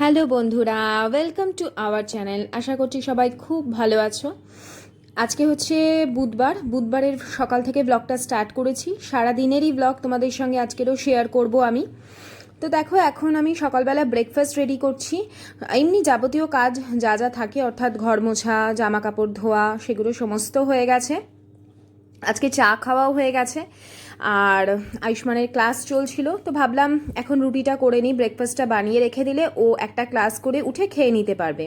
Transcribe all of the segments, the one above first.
Hello বন্ধুরা, welcome to our channel. আশা করছি সবাই খুব ভালো আছো। আজকে হচ্ছে বুধবারের সকাল থেকে ব্লগটা স্টার্ট করেছি। সারা দিনেরই ব্লগ তোমাদের সঙ্গে আজকেরও শেয়ার করব আমি। তো দেখো, এখন আমি সকালবেলা ব্রেকফাস্ট রেডি করছি। এমনি যাবতীয় কাজ যা যা থাকে, অর্থাৎ ঘর মোছা, জামা কাপড় ধোয়া, সেগুলো সমস্ত হয়ে গেছে। আজকে চা খাওয়াও হয়ে গেছে, আর আয়ুষ্মানের ক্লাস চলছিল, তো ভাবলাম এখন রুটিটা করে নিই। ব্রেকফাস্টটা বানিয়ে রেখে দিলে ও একটা ক্লাস করে উঠে খেয়ে নিতে পারবে।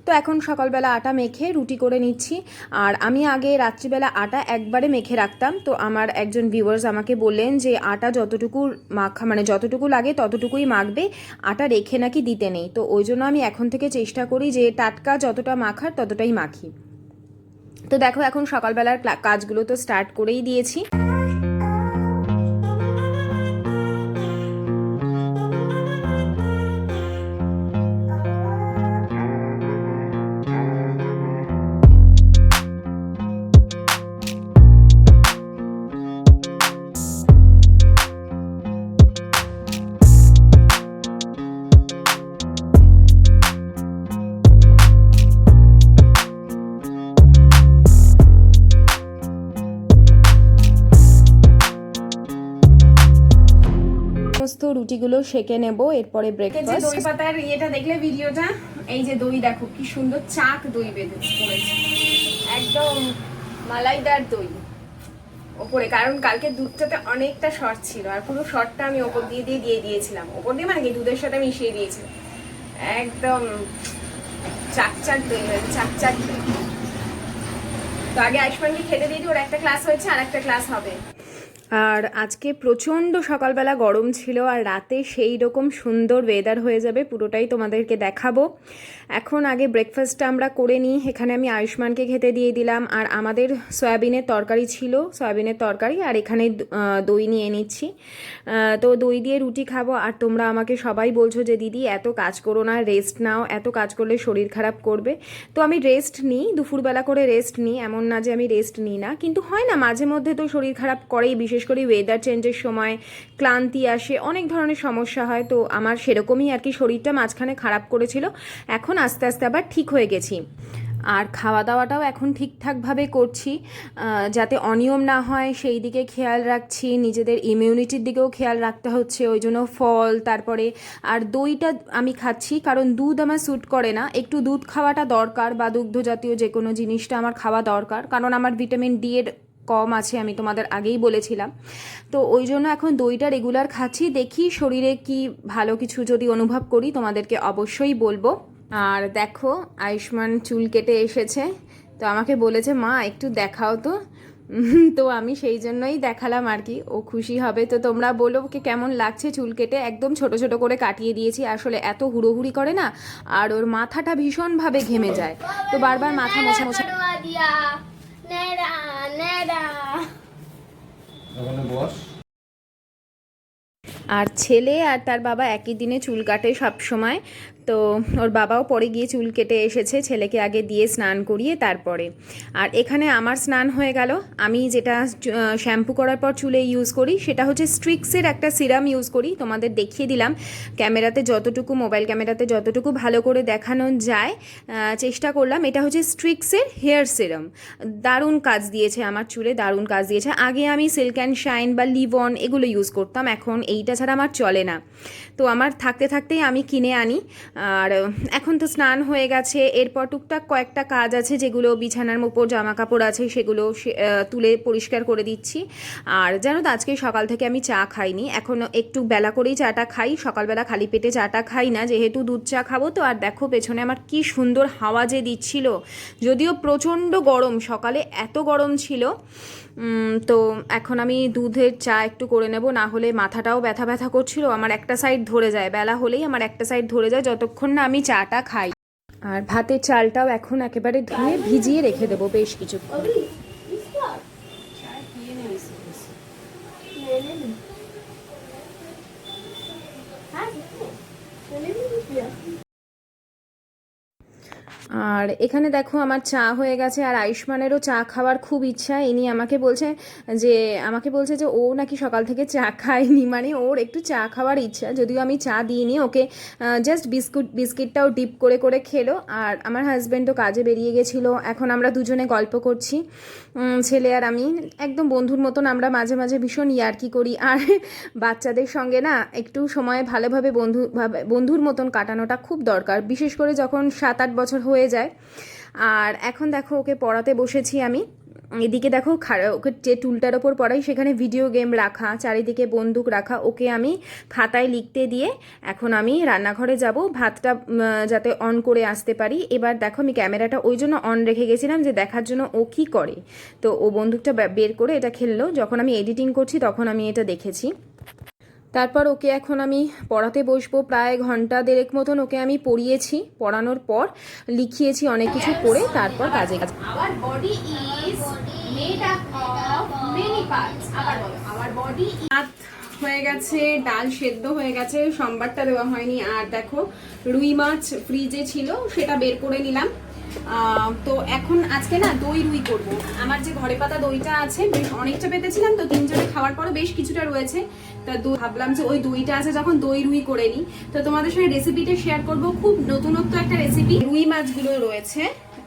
তো এখন সকালবেলা আটা মেখে রুটি করে নিচ্ছি। আর আমি আগে রাত্রিবেলা আটা একবারে মেখে রাখতাম, তো আমার একজন ভিউয়ার্স আমাকে বললেন যে আটা যতটুকু মাখা মানে যতটুকু লাগে ততটুকুই মাখবে, আটা রেখে নাকি দিতে নেই। তো ওই জন্য আমি এখন থেকে চেষ্টা করি যে টাটকা যতটা মাখার ততটাই মাখি। তো দেখো, এখন সকালবেলার কাজগুলো তো স্টার্ট করেই দিয়েছি। সমস্ত রুটিগুলো সেকে নেব, এরপরে ব্রেকফাস্ট। দই পাতার ইয়েটা দেখলে ভিডিওটা, এই যে দই দেখো কি সুন্দর চাক দই বেঁধেছে, একদম মালাইদার দই ওপরে, কারণ কালকে দুধটাতে অনেকটা শর্ট ছিল, আর পুরো শর্টটা আমি ওপর দিয়ে দিয়েছিলাম। ওপর দিয়ে মানে কি, দুধের সাথে মিশিয়ে দিয়েছিলাম। একদম চাক দই হয়েছে, চাক দই। তো আগে আয়ুষ্মানকে খেতে দিয়ে ওর একটা ক্লাস হয়েছে, আর একটা ক্লাস হবে। আর আজকে প্রচণ্ড সকালবেলা গরম ছিল, আর রাতে সেই রকম সুন্দর ওয়েদার হয়ে যাবে, পুরোটাই তোমাদেরকে দেখাবো। এখন আগে ব্রেকফাস্টটা আমরা করে নিই। এখানে আমি আয়ুষ্মানকে খেতে দিয়ে দিলাম, আর আমাদের সয়াবিনের তরকারি ছিল, সয়াবিনের তরকারি, আর এখানে দই নিয়ে নিচ্ছি। তো দই দিয়ে রুটি খাবো। আর তোমরা আমাকে সবাই বলছো যে দিদি এত কাজ করো না, রেস্ট নাও, এত কাজ করলে শরীর খারাপ করবে। তো আমি রেস্ট নিই, দুপুরবেলা করে রেস্ট নিই, এমন না যে আমি রেস্ট নিই না, কিন্তু হয় না মাঝে মধ্যে তো শরীর খারাপ করেই, বিশেষ করে ওয়েদার চেঞ্জের সময় ক্লান্তি আসে, অনেক ধরনের সমস্যা হয়। তো আমার সেরকমই আর কি, শরীরটা মাঝখানে খারাপ করেছিল, এখন আস্তে আস্তে আবার ঠিক হয়ে গেছি। আর খাওয়া দাওয়াটাও এখন ঠিকঠাকভাবে করছি, যাতে অনিয়ম না হয় সেই দিকে খেয়াল রাখছি, নিজেদের ইমিউনিটির দিকেও খেয়াল রাখতে হচ্ছে, ওই জন্য ফল, তারপরে আর দইটা আমি খাচ্ছি, কারণ দুধ আমার স্যুট করে না। একটু দুধ খাওয়াটা দরকার, বা দুগ্ধ জাতীয় যে কোনো জিনিসটা আমার খাওয়া দরকার, কারণ আমার ভিটামিন ডি এর কম আছে, আমি তোমাদের আগেই বলেছিলাম। তো ওই জন্য এখন দইটা রেগুলার খাচ্ছি। দেখি শরীরে কি ভালো কিছু যদি অনুভব করি তোমাদেরকে অবশ্যই বলবো। আর দেখো, আয়ুষ্মান চুল কেটে এসেছে, তো আমাকে বলেছে মা একটু দেখাও তো। তো আমি সেই জন্যই দেখালাম আর কি, ও খুশি হবে। তো তোমরা বলো ওকে কেমন লাগছে চুল কেটে। একদম ছোট ছোট করে কাটিয়ে দিয়েছি, আসলে এত হুড়োহুড়ি করে না, আর ওর মাথাটা ভীষণভাবে ঘেমে যায়, তো বারবার মাথা মোছা মোছা। আর ছেলে আর তার বাবা একই দিনে চুল কাটে সব সময়। তো ওর বাবাও পরে গিয়ে চুল কেটে এসেছে, ছেলেকে আগে দিয়ে স্নান করিয়ে তারপরে। আর এখানে আমার স্নান হয়ে গেল। আমি যেটা শ্যাম্পু করার পর চুলে ইউজ করি সেটা হচ্ছে স্ট্রিক্সের একটা সিরাম ইউজ করি, তোমাদের দেখিয়ে দিলাম ক্যামেরাতে যতটুকু, মোবাইল ক্যামেরাতে যতটুকু ভালো করে দেখানো যায় চেষ্টা করলাম। এটা হচ্ছে স্ট্রিক্সের হেয়ার সিরাম, দারুণ কাজ দিয়েছে আমার চুলে, দারুণ কাজ দিয়েছে। আগে আমি সিল্ক অ্যান্ড শাইন বা লিভন এগুলো ইউজ করতাম, এখন এইটা ছাড়া আমার চলে না। তো আমার থাকতে থাকতেই আমি কিনে আনি। আর এখন তো স্নান হয়ে গেছে, এরপর টুকটাক কয়েকটা কাজ আছে, যেগুলো বিছানার উপর জামা কাপড় আছে সেগুলো তুলে পরিষ্কার করে দিচ্ছি। আর জানো তো, আজকে সকাল থেকে আমি চা খাইনি, এখনও একটু বেলা করেই চাটা খাই, সকালবেলা খালি পেটে চাটা খাই না, যেহেতু দুধ চা খাবো। তো আর দেখো পেছনে আমার কি সুন্দর হাওয়া যে দিচ্ছিল, যদিও প্রচণ্ড গরম, সকালে এত গরম ছিল। তো এখন আমি দুধের চা একটু করে নেব, না হলে মাথাটাও ব্যথা ব্যথা করছিল, আমার একটা সাইড ধরে যায়, বেলা হলেই আমার একটা সাইড ধরে যায় যতক্ষণ না আমি চাটা খাই। আর ভাতের চালটাও এখন একেবারে ধুয়ে ভিজিয়ে রেখে দেবো বেশ কিছুক্ষণ। আর এখানে দেখো আমার চা হয়ে গেছে, আর আয়ুষ্মানেরও চা খাওয়ার খুব ইচ্ছা। ইনি আমাকে বলছে যে ও নাকি সকাল থেকে চা খায়নি, মানে ওর একটু চা খাওয়ার ইচ্ছা, যদিও আমি চা দিইনি ওকে, জাস্ট বিস্কিটটাও ডিপ করে করে খেলো। আর আমার হাজব্যান্ডও কাজে বেরিয়ে গেছিলো, এখন আমরা দুজনে গল্প করছি, ছেলে আর আমি, একদম বন্ধুর মতন। আমরা মাঝে মাঝে ভীষণ ইয়ার্কি করি, আর বাচ্চাদের সঙ্গে না একটু সময় ভালোভাবে বন্ধুর মতন কাটানোটা খুব দরকার, বিশেষ করে যখন 7-8 বছর হয়ে যায়। আর এখন দেখো ওকে পড়াতে বসেছি আমি। এদিকে দেখো ওকে যে টুলটার ওপর পড়াই সেখানে ভিডিও গেম রাখা, চারিদিকে বন্দুক রাখা। ওকে আমি খাতায় লিখতে দিয়ে এখন আমি রান্নাঘরে যাব ভাতটা যাতে অন করে আসতে পারি। এবার দেখো আমি ক্যামেরাটা ওই জন্য অন রেখে গেছিলাম যে দেখার জন্য ও কী করে। তো ও বন্দুকটা বের করে এটা খেললো, যখন আমি এডিটিং করছি তখন আমি এটা দেখেছি। তারপর ওকে এখন আমি পড়াতে বসবো, প্রায় ঘন্টা দেড়েক মতন ওকে আমি পড়িয়েছি। পড়ানোর পর লিখিয়েছি অনেক কিছু করে, তারপর কাজে কাজ। Our body is made up of many parts. আবার বলো, our body ভাত হয়ে গেছে, ডাল সেদ্ধ হয়ে গেছে, সোমবারটা দেওয়া হয়নি। আর দেখো রুই মাছ ফ্রিজে ছিল, সেটা বের করে নিলাম। তো এখন আজকে না দই রুই করব। আমার যে ঘরে পাতা দইটা আছে বেশ অনেকটা পেতেছিলাম, তো 3 জনে খাওয়ার পরে বেশ কিছুটা রয়েছে। তা ভাবলাম যে ওই দইটা আছে যখন দই রুই করে নিই। তো তোমাদের সঙ্গে রেসিপিটা শেয়ার করব, খুব নতুনত্ব একটা রেসিপি। রুই মাছগুলো রয়েছে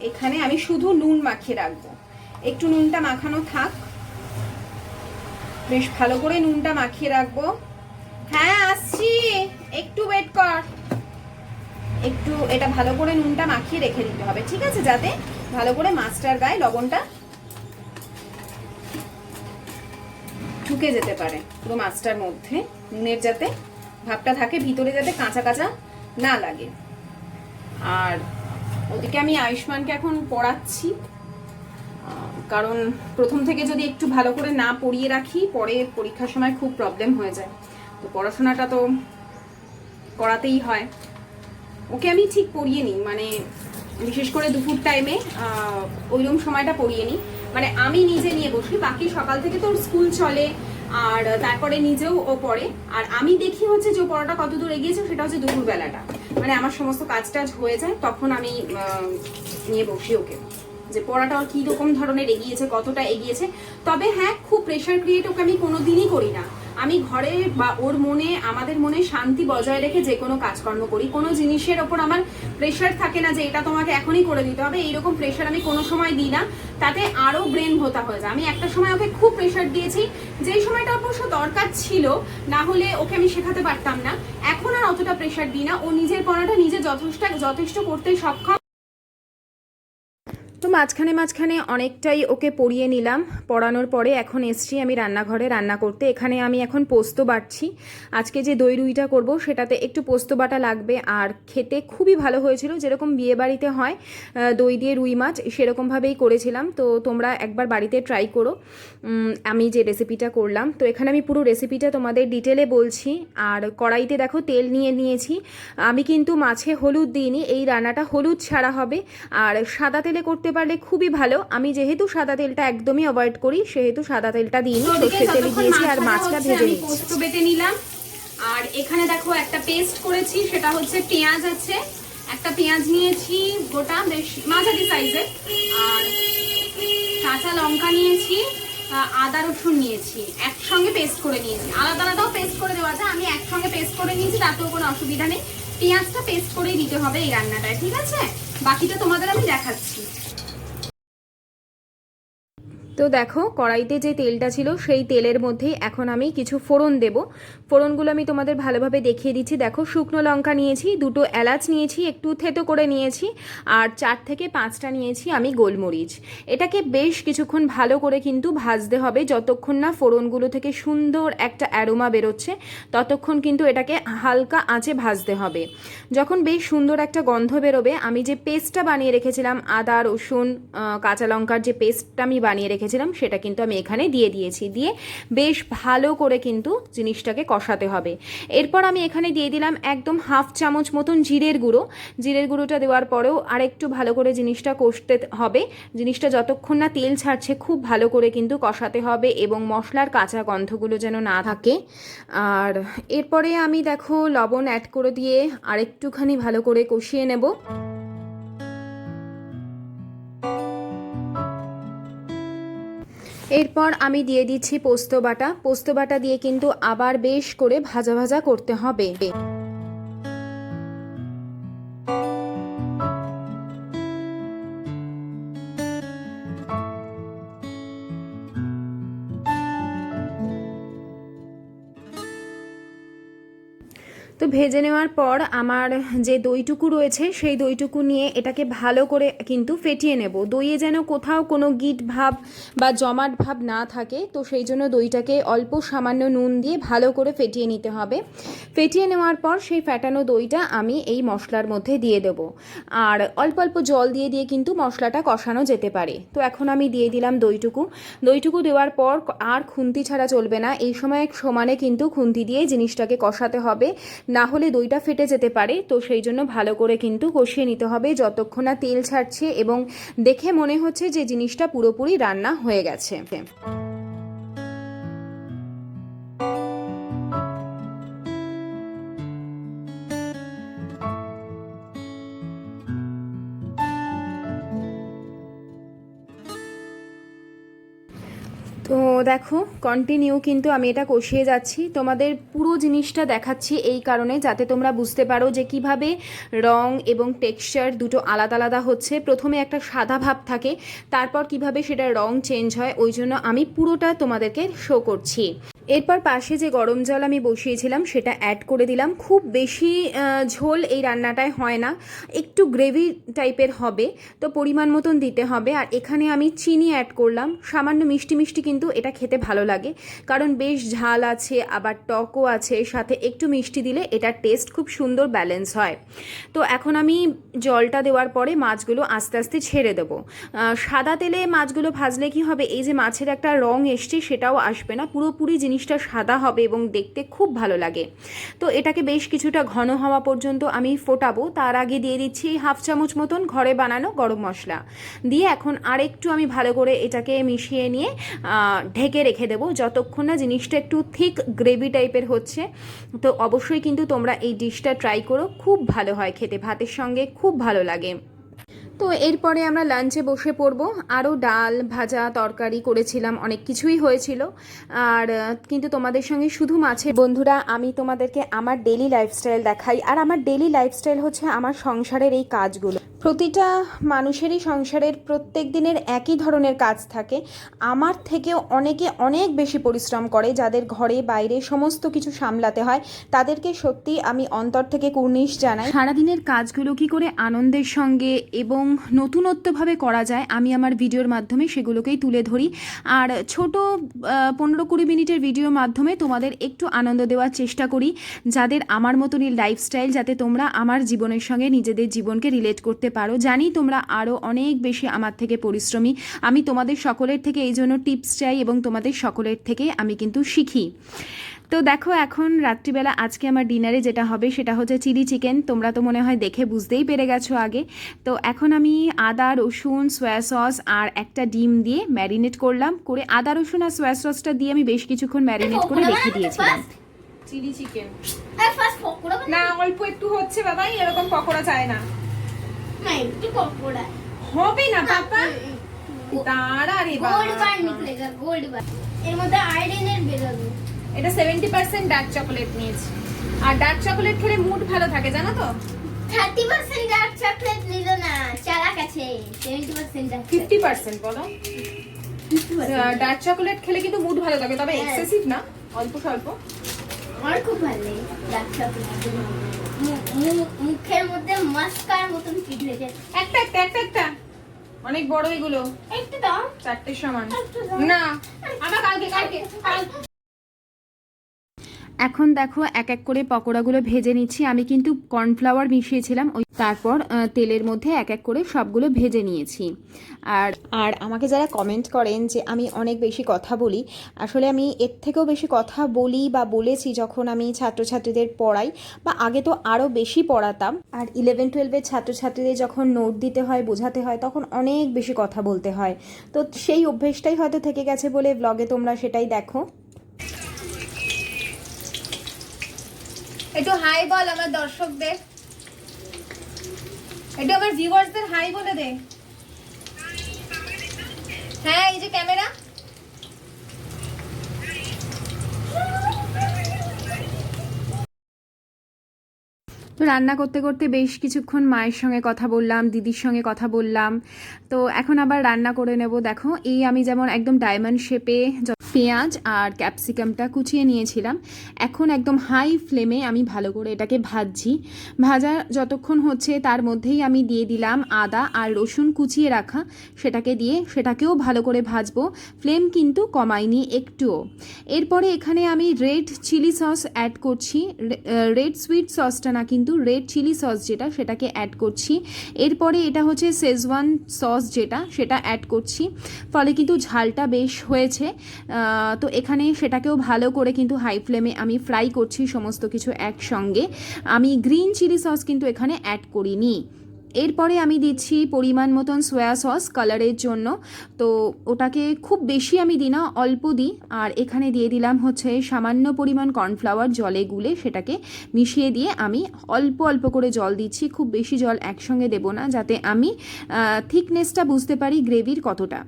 এখানে, আমি শুধু নুন মাখিয়ে রাখবো, একটু নুনটা মাখানো থাক, বেশ ভালো করে নুনটা মাখিয়ে রাখবো। হ্যাঁ আসছি, একটু ওয়েট কর। একটু এটা ভালো করে নুনটা মাখিয়ে রেখে দিতে হবে, ঠিক আছে, যাতে ভালো করে মাছটার গায়ে লবণটা ঢুকে যেতে পারে পুরো মাছটার মধ্যে, নুনের যাতে ভাবটা থাকে ভিতরে, যাতে কাঁচা কাঁচা না লাগে। আর ওদিকে আমি আয়ুষ্মানকে এখন পড়াচ্ছি, কারণ প্রথম থেকে যদি একটু ভালো করে না পড়িয়ে রাখি পরে পরীক্ষার সময় খুব প্রবলেম হয়ে যায়। তো পড়াশোনাটা তো করাতেই হয়। ওকে আমি ঠিক পড়িয়ে নিই, মানে বিশেষ করে দুপুর টাইমে ওইরকম সময়টা পড়িয়ে নিই, মানে আমি নিজে নিয়ে বসি। বাকি সকাল থেকে তো স্কুল চলে, আর তারপরে নিজেও ও পড়ে। আর আমি দেখি হচ্ছে যে পড়াটা কতদূর এগিয়েছে, সেটা হচ্ছে দুপুরবেলাটা, মানে আমার সমস্ত কাজ টাজ হয়ে যায়, তখন আমি নিয়ে বসি ওকে, যে পড়াটা কি রকম ধরনের এগিয়েছে, কতটা এগিয়েছে। তবে হ্যাঁ, খুব প্রেশার ক্রিয়েট ওকে আমি কোনোদিনই করি না। আমি ঘরে বা ওর মনে, আমাদের মনে শান্তি বজায় রেখে যে কোনো কাজকর্ম করি। কোনো জিনিসের ওপর আমার প্রেশার থাকে না যে এটা তোমাকে এখনই করে দিতে হবে, এইরকম প্রেশার আমি কোনো সময় দিই না, তাতে আরো ব্রেন ভোতা হয়ে যায়। আমি একটা সময় ওকে খুব প্রেশার দিয়েছি, যেই সময়টা অবশ্য দরকার ছিল, না হলে ওকে আমি শেখাতে পারতাম না। এখন আর অতটা প্রেশার দিই না, ও নিজের পড়াটা নিজে যথেষ্ট করতে সক্ষম। তো মাঝখানে অনেকটাই ওকে পড়িয়ে নিলাম। পড়ানোর পরে এখন এসছি আমি রান্নাঘরে রান্না করতে। এখানে আমি এখন পোস্ত বাটছি। আজকে যে দই রুইটা করব সেটাতে একটু পোস্ত বাটা লাগবে, আর খেতে খুবই ভালো হয়েছিল, যেরকম বিয়েবাড়িতে হয় দই দিয়ে রুই মাছ, সেরকমভাবেই করেছিলাম। তো তোমরা একবার বাড়িতে ট্রাই করো আমি যে রেসিপিটা করলাম। তো এখানে আমি পুরো রেসিপিটা তোমাদের ডিটেলে বলছি। আর কড়াইতে দেখো তেল নিয়েছি। আমি কিন্তু মাছে হলুদ দিইনি, এই রান্নাটা হলুদ ছাড়া হবে, আর সাদা তেলে করতে পারলে খুবই ভালো। আমি যেহেতু সাদা তেলটা একদমই অ্যাভয়েড করি, সেহেতু সাদা তেলটা দিইনি, সর্ষের তেল দিয়েছি আর মাছটা ভেজে নিচ্ছি। পোস্ত বেটে নিলাম, আর এখানে দেখো একটা পেস্ট করেছি, সেটা হচ্ছে পেঁয়াজ আছে, একটা পেঁয়াজ নিয়েছি গোটা, বেশ মাঝারি সাইজের, আর কাঁচা লঙ্কা নিয়েছি, আদা রসুন নিয়েছি, একসঙ্গে পেস্ট করে নিয়েছি। আলাদা আলাদাও পেস্ট করে দেওয়া যায়, আমি একসঙ্গে পেস্ট করে নিয়েছি, তাতেও কোনো অসুবিধা নেই। পেঁয়াজটা পেস্ট করেই দিতে হবে এই রান্নাটায়, ঠিক আছে? বাকিটা তোমাদের আমি দেখাচ্ছি। তো দেখো কড়াইতে যে তেলটা ছিল সেই তেলের মধ্যেই এখন আমি কিছু ফোড়ন দেব। ফোড়নগুলো আমি তোমাদের ভালোভাবে দেখিয়ে দিচ্ছি। দেখো শুকনো লঙ্কা নিয়েছি, 2টো এলাচ নিয়েছি, একটু থেতো করে নিয়েছি, আর 4 থেকে 5টা নিয়েছি আমি গোলমরিচ। এটাকে বেশ কিছুক্ষণ ভালো করে কিন্তু ভাজতে হবে, যতক্ষণ না ফোড়নগুলো থেকে সুন্দর একটা অ্যারোমা বেরোচ্ছে ততক্ষণ কিন্তু এটাকে হালকা আঁচে ভাজতে হবে। যখন বেশ সুন্দর একটা গন্ধ বেরোবে, আমি যে পেস্টটা বানিয়ে রেখেছিলাম, আদা রসুন কাঁচা লঙ্কার যে পেস্টটা আমি বানিয়ে রেখেছিলাম, সেটা কিন্তু আমি এখানে দিয়েছি, দিয়ে বেশ ভালো করে কিন্তু জিনিসটাকে কষাতে হবে। এরপর আমি এখানে দিয়ে দিলাম একদম 1/2 চামচ মতন জিরের গুঁড়োটা দেওয়ার পরেও আরেকটু ভালো করে জিনিসটা কষতে হবে। জিনিসটা যতক্ষণ না তেল ছাড়ছে খুব ভালো করে কিন্তু কষাতে হবে, এবং মশলার কাঁচা গন্ধগুলো যেন না থাকে। আর এরপরে আমি দেখো লবণ অ্যাড করে দিয়ে আরেকটুখানি ভালো করে কষিয়ে নেব। এরপর আমি দিয়ে দিচ্ছি পোস্ত বাটা। পোস্ত বাটা দিয়ে কিন্তু আবার বেশ করে ভাজা ভাজা করতে হবে। তো ভেজে নেওয়ার পর আমার যে দইটুকু রয়েছে সেই দইটুকু নিয়ে এটাকে ভালো করে কিন্তু ফেটিয়ে নেব। দইয়ে যেন কোথাও কোনো গিট ভাব বা জমাট ভাব না থাকে, তো সেই জন্য দইটাকে অল্প সামান্য নুন দিয়ে ভালো করে ফেটিয়ে নিতে হবে। ফেটিয়ে নেওয়ার পর সেই ফেটানো দইটা আমি এই মশলার মধ্যে দিয়ে দেব, আর অল্প অল্প জল দিয়ে দিয়ে কিন্তু মশলাটা কষানো যেতে পারে। তো এখন আমি দিয়ে দিলাম দইটুকু দেওয়ার পর আর খুন্তি ছাড়া চলবে না, এই সময় সমানে কিন্তু খুন্তি দিয়ে জিনিসটাকে কষাতে হবে, না হলে দইটা ফেটে যেতে পারে। তো সেই জন্য ভালো করে কিন্তু কষিয়ে নিতে হবে যতক্ষণ না তেল ছাড়ছে এবং দেখে মনে হচ্ছে যে জিনিসটা পুরোপুরি রান্না হয়ে গেছে। তো দেখো কন্টিনিউ কিন্তু আমি এটা কষিয়ে যাচ্ছি, তোমাদের পুরো জিনিসটা দেখাচ্ছি এই কারণে যাতে তোমরা বুঝতে পারো যে কিভাবে রং এবং টেক্সচার দুটো আলাদা আলাদা হচ্ছে। প্রথমে একটা সাদা ভাব থাকে, তারপর কিভাবে সেটা রং চেঞ্জ হয়, ওই জন্য আমি পুরোটা তোমাদেরকে শো করছি। এরপর পাশে যে গরম জল আমি বসিয়েছিলাম সেটা অ্যাড করে দিলাম। খুব বেশি ঝোল এই রান্নাটায় হয় না, একটু গ্রেভি টাইপের হবে, তো পরিমাণ মতন দিতে হবে। আর এখানে আমি চিনি অ্যাড করলাম, সামান্য মিষ্টি মিষ্টি কিন্তু এটা খেতে ভালো লাগে, কারণ বেশ ঝাল আছে আবার টকও আছে, সাথে একটু মিষ্টি দিলে এটার টেস্ট খুব সুন্দর ব্যালেন্স হয়। তো এখন আমি জলটা দেওয়ার পরে মাছগুলো আস্তে আস্তে ছেড়ে দেবো। সাদা তেলে মাছগুলো ভাজলে কি হবে, এই যে মাছের একটা রং এসছে সেটাও আসবে না, পুরোপুরি জিনিসটা সাদা হবে এবং দেখতে খুব ভালো লাগে। তো এটাকে বেশ কিছুটা ঘন হওয়া পর্যন্ত আমি ফোটাবো। তার আগে দিয়ে দিচ্ছি 1/2 চামচ মতন ঘরে বানানো গরম মশলা দিয়ে এখন আরেকটু আমি ভালো করে এটাকে মিশিয়ে নিয়ে ঢেকে রেখে দেবো যতক্ষণ না জিনিসটা একটু থিক গ্রেভি টাইপের হচ্ছে। তো অবশ্যই কিন্তু তোমরা এই ডিশটা ট্রাই করো, খুব ভালো হয় খেতে, ভাতের সঙ্গে খুব ভালো লাগে। তো এরপরে আমরা লাঞ্চে বসে পড়বো। আরও ডাল ভাজা তরকারি করেছিলাম, অনেক কিছুই হয়েছিল, আর কিন্তু তোমাদের সঙ্গে শুধু মাছের। বন্ধুরা, আমি তোমাদেরকে আমার ডেলি লাইফস্টাইল দেখাই, আর আমার ডেলি লাইফস্টাইল হচ্ছে আমার সংসারের এই কাজগুলো। প্রতিটা মানুষেরই সংসারের প্রত্যেক দিনের একই ধরনের কাজ থাকে, আমার থেকেও অনেকে অনেক বেশি পরিশ্রম করে, যাদের ঘরে বাইরে সমস্ত কিছু সামলাতে হয়, তাদেরকে সত্যি আমি অন্তর থেকে কুর্নিশ জানাই। সারাদিনের কাজগুলো কি করে আনন্দের সঙ্গে এবং নতুনত্বভাবে করা যায়, আমি আমার ভিডিওর মাধ্যমে সেগুলোকেই তুলে ধরি, আর ছোট 15-20 মিনিটের ভিডিওর মাধ্যমে তোমাদের একটু আনন্দ দেওয়ার চেষ্টা করি, যাদের আমার মতনই লাইফস্টাইল, যাতে তোমরা আমার জীবনের সঙ্গে নিজেদের জীবনকে রিলেট করতে পারো। জানি তোমরা আরও অনেক বেশি আমার থেকে পরিশ্রমী, আমি তোমাদের সকলের থেকে এই জন্য টিপস চাই এবং তোমাদের সকলের থেকে আমি কিন্তু শিখি। তো দেখো এখন রাত্রিবেলা আজকে আমার ডিনারে যেটা হবে সেটা হচ্ছে চিলি চিকেন। তোমরা তো মনে হয় দেখে বুঝতেই পেরে গেছো আগে। তো এখন আমি আদা রসুন সয়া সস আর একটা ডিম দিয়ে ম্যারিনেট করলাম, করে আদা রসুন আর সয়া সসটা দিয়ে আমি বেশ কিছুক্ষণ ম্যারিনেট করে রেখে দিয়েছিলাম। চিলি চিকেন না অল্প একটু হচ্ছে বাবাই, এরকম পকোড়া চায় না, একটু পকোড়া হবে না পাপা, দাঁড়া রে বাবা, গোল্ড বার নিকলেগা, গোল্ড বার, এর মধ্যে আয়রনের বেরোবে। এটা 70% ডার্ক চকোলেট নিয়েছি, আর ডার্ক চকোলেট খেলে মুড ভালো থাকে জানো তো। 30% ডার্ক চকলেট নিল না, চালাক আছে। 70% ডার্ক 50% বলো, ডার্ক চকোলেট খেলে কিন্তু মুড ভালো থাকে, তবে এক্সেসিভ না, অল্প স্বল্প। আমার খুব ভালো লাগে ডার্ক চকলেট, মুখের মধ্যে মাস্কার মতন পিঘলে যায়। একটা একটা একটা একটা অনেক বড় এগুলো, একটু দাও, 4টের সমান না, আবার কালকে কালকে। এখন দেখো এক এক করে পকোড়াগুলো ভেজে নিচ্ছি। আমি কিন্তু কর্নফ্লাওয়ার মিশিয়েছিলাম, ওই তারপর তেলের মধ্যে এক এক করে সবগুলো ভেজে নিয়েছি। আর আমাকে যারা কমেন্ট করেন যে আমি অনেক বেশি কথা বলি, আসলে আমি এর থেকেও বেশি কথা বলি বা বলেছি যখন আমি ছাত্রছাত্রীদের পড়াই, বা আগে তো আরও বেশি পড়াতাম। আর 11-12-এর ছাত্রছাত্রীদের যখন নোট দিতে হয় বোঝাতে হয় তখন অনেক বেশি কথা বলতে হয়, তো সেই অভ্যেসটাই হয়তো থেকে গেছে বলে ব্লগে তোমরা সেটাই দেখো। একটু হাই বল আমার দর্শকদের, একটু আমার ভিউয়ার্সদের হাই বলে দে। হ্যাঁ এই যে ক্যামেরা, তো রান্না করতে করতে বেশ কিছুক্ষণ মায়ের সঙ্গে কথা বললাম, দিদির সঙ্গে কথা বললাম। তো এখন আবার রান্না করে নেব। দেখো এই আমি যেমন একদম ডায়মন্ড শেপে পেঁয়াজ আর ক্যাপসিকামটা কুচিয়ে নিয়েছিলাম, এখন একদম হাই ফ্লেমে আমি ভালো করে এটাকে ভাজছি। ভাজা যতক্ষণ হচ্ছে তার মধ্যেই আমি দিয়ে দিলাম আদা আর রসুন কুচিয়ে রাখা, সেটাকেও ভালো করে ভাজবো। ফ্লেম কিন্তু কমাইনি একটুও। এরপরে এখানে আমি রেড চিলি সস অ্যাড করছি, রেড সুইট সসটা না কিন্তু রেড চিলি সস যেটা সেটাকে অ্যাড করছি। এরপরে এটা হচ্ছে শেজওয়ান সস যেটা সেটা অ্যাড করছি, ফলে কিন্তু ঝালটা বেশ হয়েছে। তো এখানে সেটাকেও ভালো করে কিন্তু হাই ফ্লেমে আমি ফ্রাই করছি সমস্ত কিছু একসঙ্গে। আমি গ্রিন চিলি সস কিন্তু এখানে অ্যাড করিনি। এরপরে আমি দিচ্ছি পরিমাণ মতন সয়া সস কালারের জন্য, তো ওটাকে খুব বেশি আমি দিই না, অল্প দিই। আর এখানে দিয়ে দিলাম হচ্ছে সামান্য পরিমাণ কর্নফ্লাওয়ার জলে গুলে সেটাকে মিশিয়ে দিয়ে আমি অল্প অল্প করে জল দিচ্ছি, খুব বেশি জল একসঙ্গে দেব না, যাতে আমি থিকনেসটা বুঝতে পারি গ্রেভির কতটা।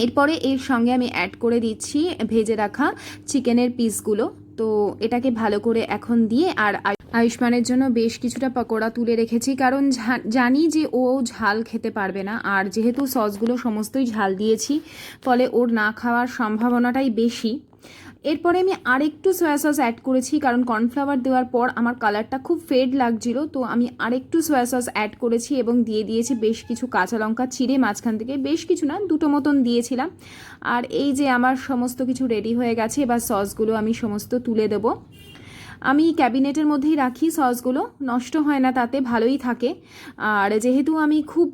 এরপরে এর সঙ্গে আমি অ্যাড করে দিচ্ছি ভেজে রাখা চিকেনের পিসগুলো। তো এটাকে ভালো করে এখন দিয়ে, আর আয়ুষ্মানের জন্য বেশ কিছুটা পকোড়া তুলে রেখেছি, কারণ জানি যে ও ঝাল খেতে পারবে না, আর যেহেতু সসগুলো সমস্তই ঝাল দিয়েছি ফলে ওর না খাওয়ার সম্ভাবনাটাই বেশি। এরপরে আমি আরেকটু সয়া সস অ্যাড করেছি, কারণ কর্নফ্লাওয়ার দেওয়ার পর আমার কালারটা খুব ফেড লাগছিল, তো আমি আরেকটু সয়া সস অ্যাড করেছি এবং দিয়ে দিয়েছি বেশ কিছু কাঁচা লঙ্কা চিড়ে, মাঝখান থেকে বেশ কিছু না, 2টো মতন দিয়েছিলাম। আর এই যে আমার সমস্ত কিছু রেডি হয়ে গেছে, এবার সসগুলো আমি সমস্ত তুলে দেবো। আমি ক্যাবিনেটের মধ্যেই রাখি সসগুলো, নষ্ট হয় না, তাতে ভালোই থাকে। আর যেহেতু আমি খুব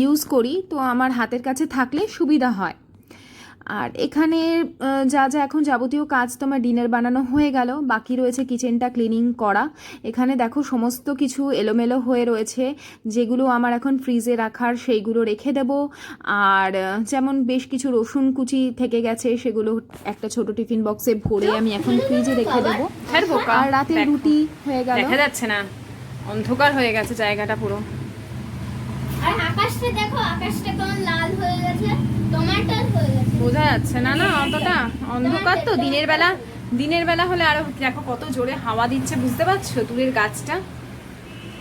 ইউজ করি, তো আমার হাতের কাছে থাকলে সুবিধা হয়। আর এখানে যা যা এখন যাবতীয় কাজ তোমার ডিনার বানানো হয়ে গেল, বাকি রয়েছে কিচেনটা ক্লিনিং করা। এখানে দেখো সমস্ত কিছু এলোমেলো হয়ে রয়েছে, যেগুলো আমার এখন ফ্রিজে রাখার সেইগুলো রেখে দেব। আর যেমন বেশ কিছু রসুন কুচি থেকে গেছে, সেগুলো একটা ছোট টিফিন বক্সে ভরে আমি এখন ফ্রিজে রেখে দেবো। আর রাতে রুটি হয়ে গেল, দেখা যাচ্ছে না, অন্ধকার হয়ে গেছে জায়গাটা পুরো। আর আকাশটা দেখো, আকাশটা কেমন লাল হয়ে গেছে, টমেটোর হয়ে গেছে, বোঝা যাচ্ছে না না অতটা অন্ধকার তো। দিনের বেলা হলে আরো দেখো কত জোরে হাওয়া দিচ্ছে, বুঝতে পারছো দূরের গাছটা।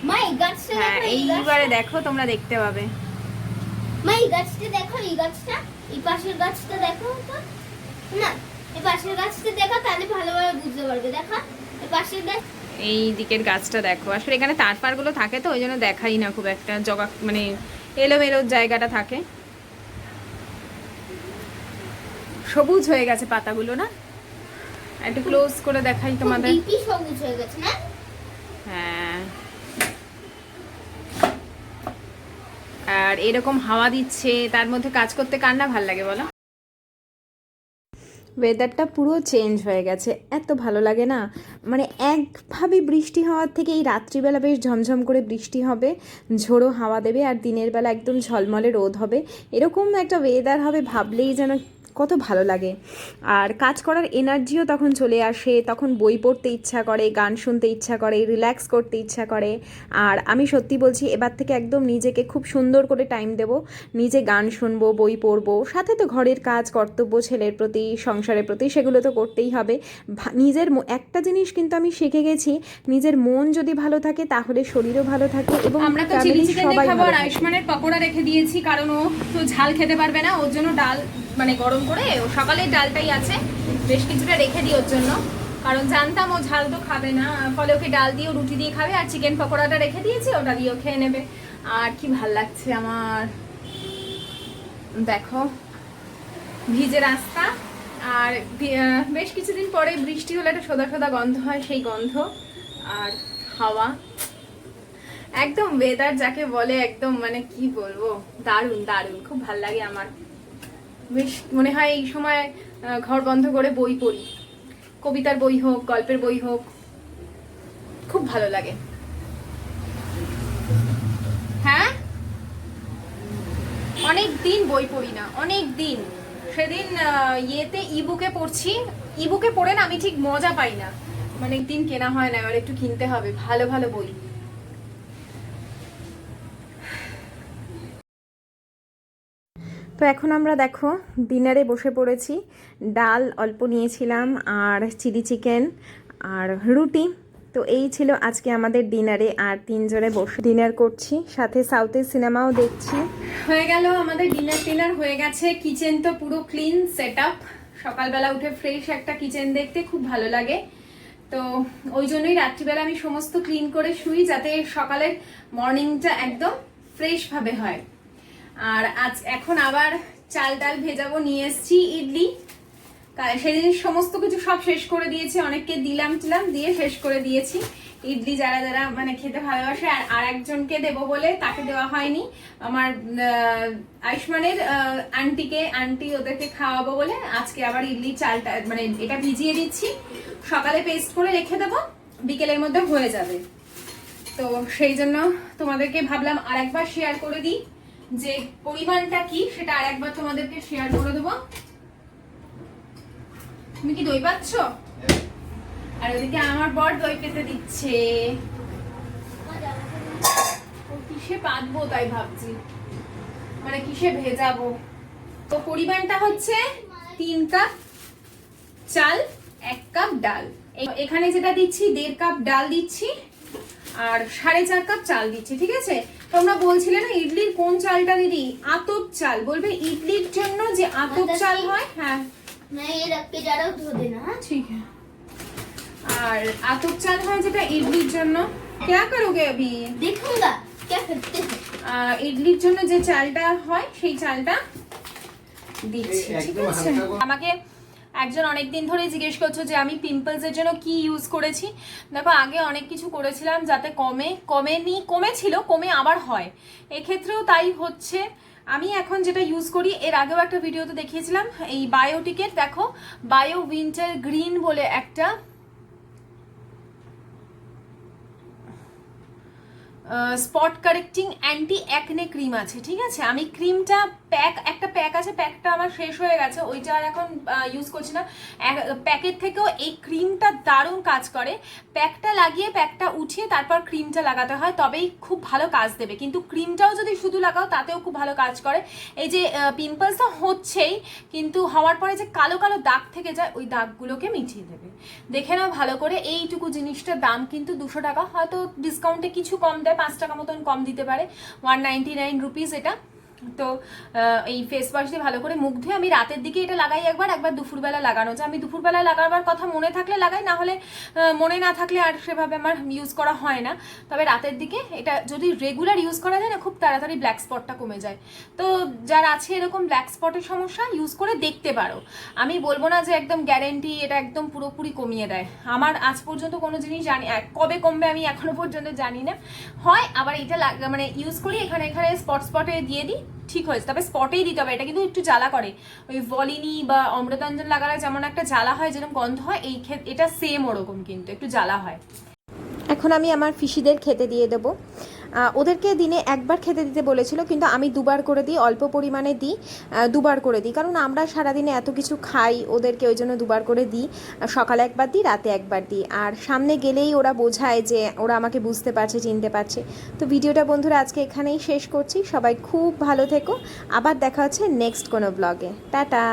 মা এই গাছটা দেখো, এইবারে দেখো তোমরা দেখতে পাবে। মা এই গাছটা দেখো, এই গাছটা, এই পাশের গাছটা দেখো তো, না এই পাশের গাছটা দেখো, তাহলে ভালোভাবে বুঝতে পারবে। দেখো এই পাশের গাছ, এই দিকের গাছটা দেখো। আসলে এখানে তারপারগুলো থাকে তো ওই জন্য দেখাই না খুব একটা, জগা মানে এলোমেলো জায়গাটা থাকে। সবুজ হয়ে গেছে পাতাগুলো না, একটু ক্লোজ করে দেখাই তোমাদের। কি সবুজ হয়ে গেছে না? হ্যাঁ, আর এরকম হাওয়া দিচ্ছে, তার মধ্যে কাজ করতে কার না ভালো লাগে বলো? ওয়েদারটা পুরো চেঞ্জ হয়ে গেছে, এত ভালো লাগে না। মানে একভাবে বৃষ্টি হওয়ার থেকে এই রাত্রিবেলা বেশ ঝমঝম করে বৃষ্টি হবে, ঝোড়ো হাওয়া দেবে, আর দিনের বেলা একদম ঝলমলে রোদ হবে, এরকম একটা ওয়েদার হবে ভাবলেই যেন কত ভালো লাগে। আর কাজ করার এনার্জিও তখন চলে আসে, তখন বই পড়তে ইচ্ছা করে, গান শুনতে ইচ্ছা করে, রিল্যাক্স করতে ইচ্ছা করে। আর আমি সত্যি বলছি, এবার থেকে একদম নিজেকে খুব সুন্দর করে টাইম দেব, নিজে গান শুনবো, বই পড়বো, সাথে তো ঘরের কাজ কর্তব্য, ছেলের প্রতি, সংসারের প্রতি, সেগুলো তো করতেই হবে। নিজের একটা জিনিস কিন্তু আমি শিখে গেছি, নিজের মন যদি ভালো থাকে তাহলে শরীরও ভালো থাকে। এবং আমরা তো চিলি চিকেন খাবো, আর আয়ুষ্মানের পকোড়া রেখে দিয়েছি, কারণ ও তো ঝাল খেতে পারবে না, ওর জন্য ডাল মানে গরম করে, ও সকালে ডালটাই আছে, বেশ কিছুটা রেখে দিই ওর জন্য, কারণ জানতাম ও ঝাল তো খাবে না, ফলে ওকে ডাল দিয়ে রুটি দিয়ে খাবে, আর চিকেন পকোড়াটা রেখে দিয়েছি, ওটা দিয়েও খেয়ে নেবে। আর কি ভাল লাগছে আমার, দেখো ভিজে রাস্তা, আর বেশ কিছুদিন পরে বৃষ্টি হলে একটা সোদা সোদা গন্ধ হয়, সেই গন্ধ, আর হাওয়া, একদম ওয়েদার যাকে বলে একদম মানে কি বলবো, দারুণ দারুণ, খুব ভাল লাগে আমার। বেশ মনে হয় এই সময় ঘর বন্ধ করে বই পড়ি, কবিতার বই হোক, গল্পের বই হোক, খুব ভালো লাগে। হ্যাঁ, অনেক দিন বই পড়ি না, অনেক দিন। সেদিন ইয়েতে ইবুকে পড়ছি, ইবুকে পড়ে না আমি ঠিক মজা পাই না, মানে দিন কেনা হয় না, এবার একটু কিনতে হবে ভালো ভালো বই। তো এখন আমরা দেখো ডিনারে বসে পড়েছি। ডাল অল্প নিয়েছিলাম, আর চিলি চিকেন আর রুটি, তো এই ছিল আজকে আমাদের ডিনারে, আর 3 জনে বসে ডিনার করছি, সাথে সাউথের সিনেমাও দেখছি। হয়ে গেল আমাদের ডিনার হয়ে গেছে। কিচেন তো পুরো ক্লিন সেট আপ। সকালবেলা উঠে ফ্রেশ একটা কিচেন দেখতে খুব ভালো লাগে, তো ওই জন্যই রাত্রিবেলা আমি সমস্ত ক্লিন করে শুই, যাতে সকালের মর্নিংটা একদম ফ্রেশ ভাবে হয়। আর এখন আবার চাল ডাল ভেজাবো, নিয়ে এসছি ইডলি। সেদিন সমস্ত কিছু সব শেষ করে দিয়েছি, অনেককে দিলাম দিয়ে শেষ করে দিয়েছি। ইডলি যারা যারা মানে খেতে ভালোবাসে, আর একজনকে দেবো বলে তাকে দেওয়া হয়নি, আমার আয়ুষ্মানের আন্টি ওদেরকে খাওয়াবো বলে আজকে আবার ইডলি চালটা মানে এটা ভিজিয়ে দিচ্ছি, সকালে পেস্ট করে রেখে দেবো, বিকেলের মধ্যে হয়ে যাবে। তো সেই জন্য তোমাদেরকে ভাবলাম আরেকবার শেয়ার করে দিই, যে পরিমাণটা কি সেটা আরেকবার তোমাদেরকে শেয়ার করে দেবো। তুমি কি দই পাচ্ছ? আর ওদিকে আমার বর দই পেতে দিচ্ছে। কিসে পাতবো তাই ভাবছি, মানে কিসে ভেজাবো। তো পরিমাণটা হচ্ছে 3 কাপ চাল, 1 কাপ ডাল। এখানে যেটা দিচ্ছি 1.5 কাপ ডাল দিচ্ছি, আর 4.5 কাপ চাল দিচ্ছি। ঠিক আছে, তোমরা বলছিলে না ইডলির কোন চালটা দিদি? আতপ চাল বলবে, ইডলির জন্য যে আতপ চাল হয়। হ্যাঁ ঠিক আছে। আর আতপ চাল হয় যেটা ইডলির জন্য। क्या करोगे अभी? देखूंगा क्या करते हैं। ইডলির জন্য যে চালটা হয় সেই চালটা দিচ্ছি। ঠিক আছে, আমাকে একজন অনেকদিন ধরে জিজ্ঞেস করছো যে আমি পিম্পলস এর জন্য কি ইউজ করেছি। দেখো, আগে অনেক কিছু করেছিলাম যাতে কমেছিল, কমে আবার হয়, এক্ষেত্রেও তাই হচ্ছে। আমি এখন যেটা ইউজ করি, এর আগেও একটা ভিডিওতে দেখিয়েছিলাম, এই বায়োটিকের দেখো বায়ো উইন্টার গ্রিন বলে একটা spot correcting anti acne cream আছে। ঠিক আছে, আমি ক্রিমটা একটা প্যাক আছে, প্যাকটা আমার শেষ হয়ে গেছে, ওইটা আর এখন ইউজ করছি না। প্যাকের থেকেও এই ক্রিমটা দারুণ কাজ করে। প্যাকটা লাগিয়ে প্যাকটা উঠিয়ে তারপর ক্রিমটা লাগাতে হয়, তবেই খুব ভালো কাজ দেবে। কিন্তু ক্রিমটাও যদি শুধু লাগাও তাতেও খুব ভালো কাজ করে। এই যে পিম্পলস তো হচ্ছেই, কিন্তু হওয়ার পরে যে কালো কালো দাগ থেকে যায়, ওই দাগগুলোকে মিটিয়ে দেবে। দেখে নাও ভালো করে। এইটুকু জিনিসটার দাম কিন্তু 200 টাকা, হয়তো ডিসকাউন্টে কিছু কম দেয়, 5 টাকা মতন কম দিতে পারে, 199 রুপিস এটা। তো এই ফেস ওয়াশ দিয়ে ভালো করে মুখ ধুয়ে আমি রাতের দিকে এটা লাগাই একবার দুপুরবেলা লাগানো যায়। আমি দুপুরবেলা লাগাবার কথা মনে থাকলে লাগাই, না হলে মনে না থাকলে আর সেভাবে আমার ইউজ করা হয় না। তবে রাতের দিকে এটা যদি রেগুলার ইউজ করা যায় না, খুব তাড়াতাড়ি ব্ল্যাক স্পটটা কমে যায়। তো যার আছে এরকম ব্ল্যাক স্পটের সমস্যা, ইউজ করে দেখতে পারো। আমি বলবো না যে একদম গ্যারেন্টি এটা একদম পুরোপুরি কমিয়ে দেয়। আমার আজ পর্যন্ত কোনো জিনিস কবে কমবে আমি এখনো পর্যন্ত জানি না। হয় আবার এটা মানে ইউজ করি, এখানে স্পটে দিয়ে দিই, ঠিক হয়েছে। তবে স্পটেই দিতে হবে, এটা কিন্তু একটু জ্বালা করে। ওই ভলিনি বা অমৃতাঞ্জন লাগালে যেমন একটা জ্বালা হয়, যেরকম গন্ধ হয়, এটা সেম ওরকম, কিন্তু একটু জ্বালা হয়। এখন আমি আমার ফিশিদের খেতে দিয়ে দেবো। ওদেরকে দিনে একবার খেতে দিতে বলেছিল, কিন্তু আমি 2 বার করে দিই, অল্প পরিমাণে দিই, 2 বার করে দিই, কারণ আমরা সারাদিনে এত কিছু খাই, ওদেরকে ওই জন্য 2 বার করে দিই। সকালে একবার দিই, রাতে একবার দিই। আর সামনে গেলেই ওরা বোঝায় যে ওরা আমাকে বুঝতে পারছে, চিনতে পারছে। তো ভিডিওটা বন্ধুরা আজকে এখানেই শেষ করছি। সবাই খুব ভালো থেকো, আবার দেখা হচ্ছে নেক্সট কোনো ব্লগে। টাটা।